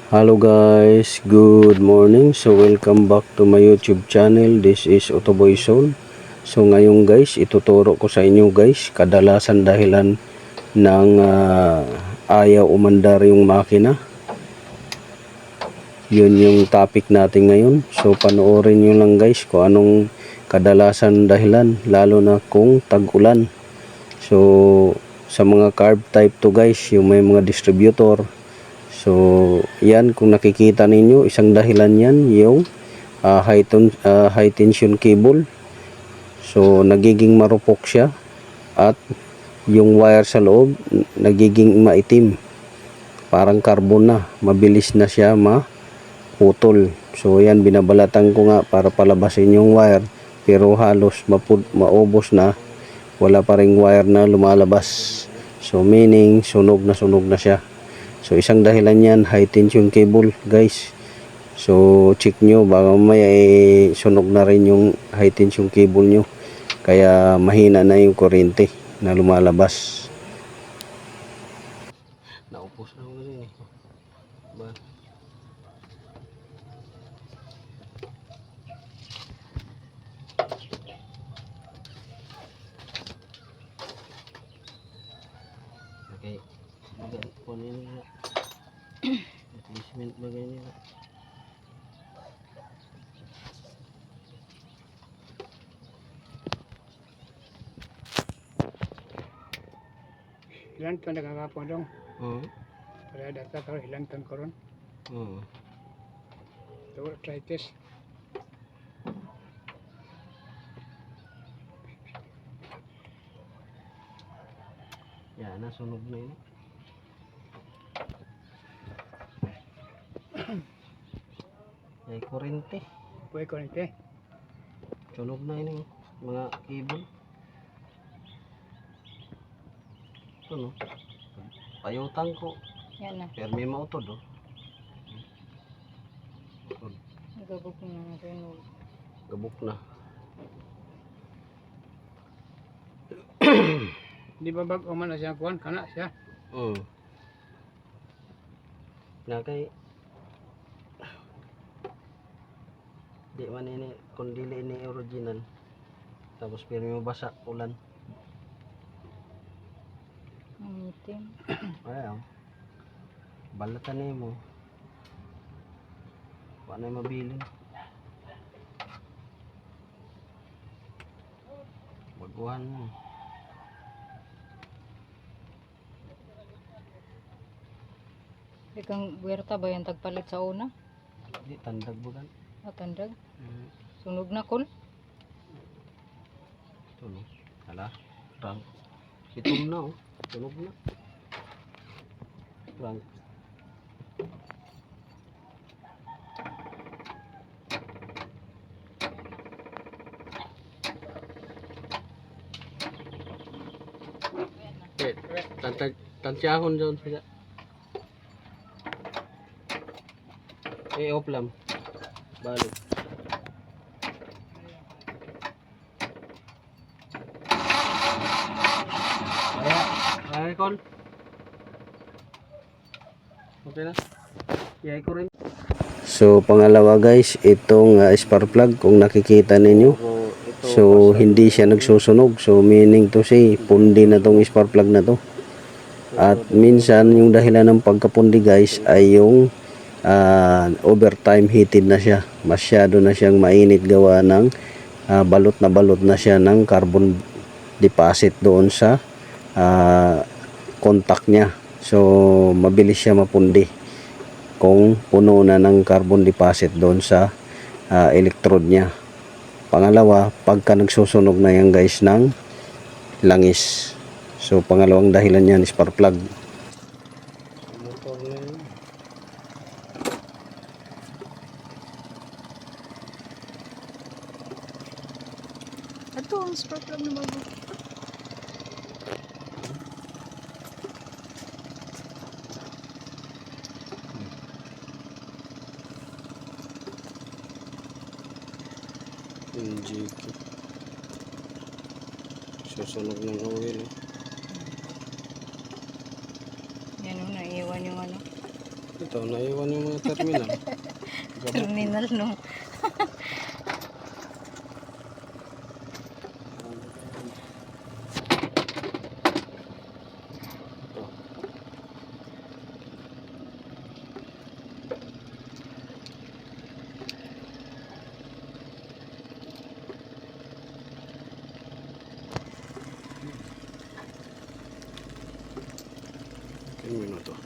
Hello guys, good morning. So welcome back to my YouTube channel. This is Otoboy Zone. So ngayon guys, ituturo ko sa inyo guys kadalasan dahilan ng ayaw umandar yung makina. Yun yung topic natin ngayon. So panoorin nyo lang guys kung anong kadalasan dahilan, lalo na kung tag-ulan. So sa mga carb type to guys, yung may mga distributor. So, yan kung nakikita ninyo, isang dahilan yan yung high tension cable. So, nagiging marupok siya at yung wire sa loob nagiging maitim. Parang carbon na, mabilis na siya maputol. So, yan binabalatan ko nga para palabasin yung wire, pero halos maubos na, wala pa ring wire na lumalabas. So, meaning sunog na siya. So isang dahilan yan, high tension cable guys. So check nyo, baka may sunog na rin yung high tension cable nyo, kaya mahina na yung kuryente na lumalabas. Naupos na ako rin eh. Ba? Okay, bagan po nila. Replacement bagay nila. Ilan ton nakakapon dong? Oo. Para data ko ilan ton karon? Oo. So try test. Yan, nasunog na yun. Ay, kuryente. Puwi ko nite. Sunog na yun yung mga cable. Ito no. Payutang ko. Yan na. Pero may mautod oh. Nagabog na ng renewal. Gabok na. Di ba bag man na siya kuan kana siya? Nakay di man ini kung dili ini original. Tapos pero may mabasa ulan. Ang itim. Ayaw. Balatan mo. Wala na mabilin. Baguhan mo. Ikang buwerta ba yung tagpalit sa una? Di tandag bukan. Matandag? Sunog na kol? Ito no. Hala. Rank. Itom na oh. Sunog na. Rank. Tansyahon dyan sila. Off lang. Balik. Ay, call. Okay na. Iyay ko rin. So, pangalawa guys, itong spark plug, kung nakikita ninyo. So, hindi siya nagsusunog. So, meaning to say, pundi na tong spark plug na to. At minsan, yung dahilan ng pagkapundi guys, ay yung overtime heated na siya. Masyado na siyang mainit gawa ng balot na siya ng carbon deposit doon sa contact niya. So, mabilis siya mapundi kung puno na ng carbon deposit doon sa electrode niya. Pangalawa, pagka nagsusunog na yan guys ng langis. So, pangalawang dahilan yan, spark plug. Motor na yun. Ito ang spark plug na bago. NGK. Susunog ng oil. Yan o, naiiwan yung ano. Ito, naiwan yung mga terminal. Terminal no. Ilang minuto?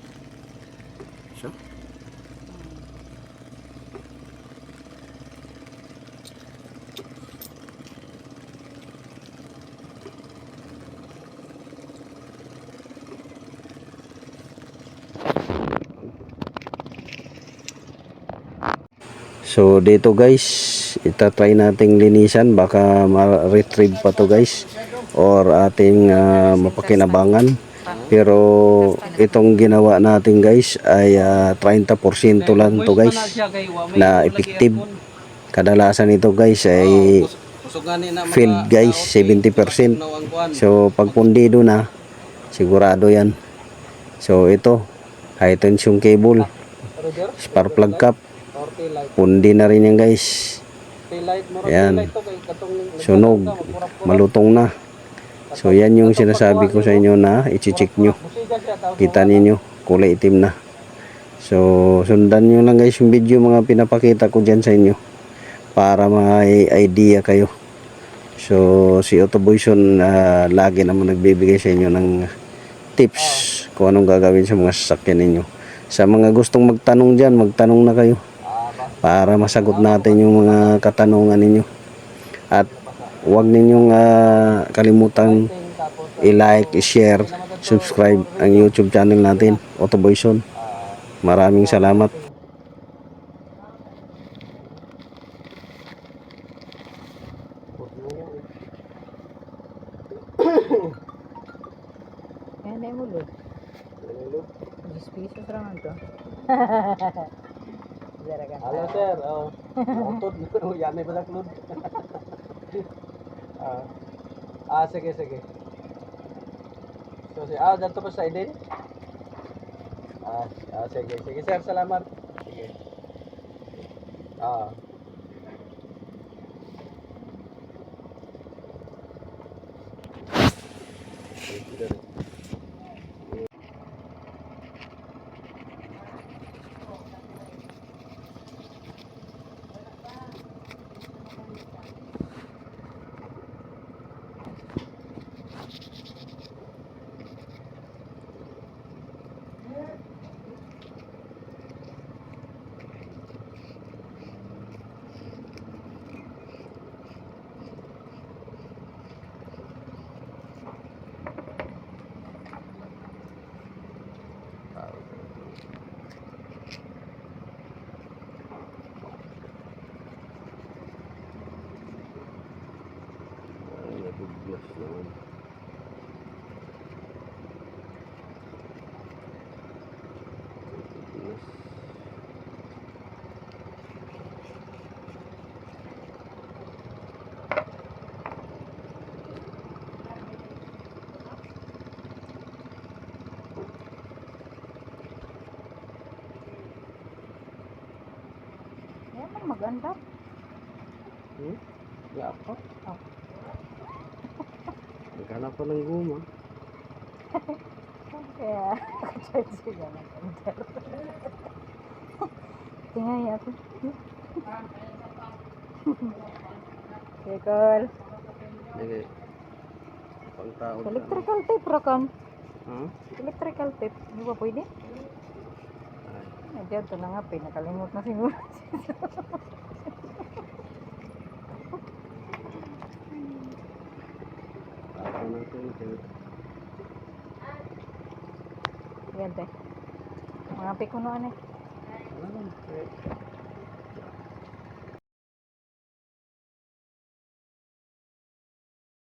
Siya? So dito guys, itatry nating linisan, baka ma-retrieve pa to guys or ating mapakinabangan. Pero itong ginawa natin guys ay 30% lang to guys na effective. Kadalasan ito guys ay field guys 70%. So pag pundido na, sigurado yan. So ito, high tension cable, spark plug cap, pundi na rin yan guys. Ayan, sunog, malutong na. So yan yung sinasabi ko sa inyo na i-check nyo. Kita ninyo, kulay itim na. So sundan nyo lang guys yung video mga pinapakita ko dyan sa inyo para may idea kayo. So si Autoboyson lagi naman nagbibigay sa inyo ng tips kung anong gagawin sa mga sasakyan ninyo. Sa mga gustong magtanong dyan, magtanong na kayo para masagot natin yung mga katanungan ninyo. At huwag ninyong kalimutan i-like, i-share, subscribe ang YouTube channel natin, Autoboyson. Maraming salamat. Yan na mo lud. 10 pesos raman to. Zara ka. Halo sir, utod yan ay balak lud. Sige sige. So dito pa sa idin. Sige sige sir, salamat. Sige. Yan ang maganda. Ya apa? Naghanap pa ng guma. Kaya ka-charge sila ng under. Tingay ako. Kekol. Sige. Pangtaon. Electrical tape ra kan. Electrical tape. Di ba pwede? Diyan to na nga, nakalimot na siguro. Yan te. Mga pikunoan eh.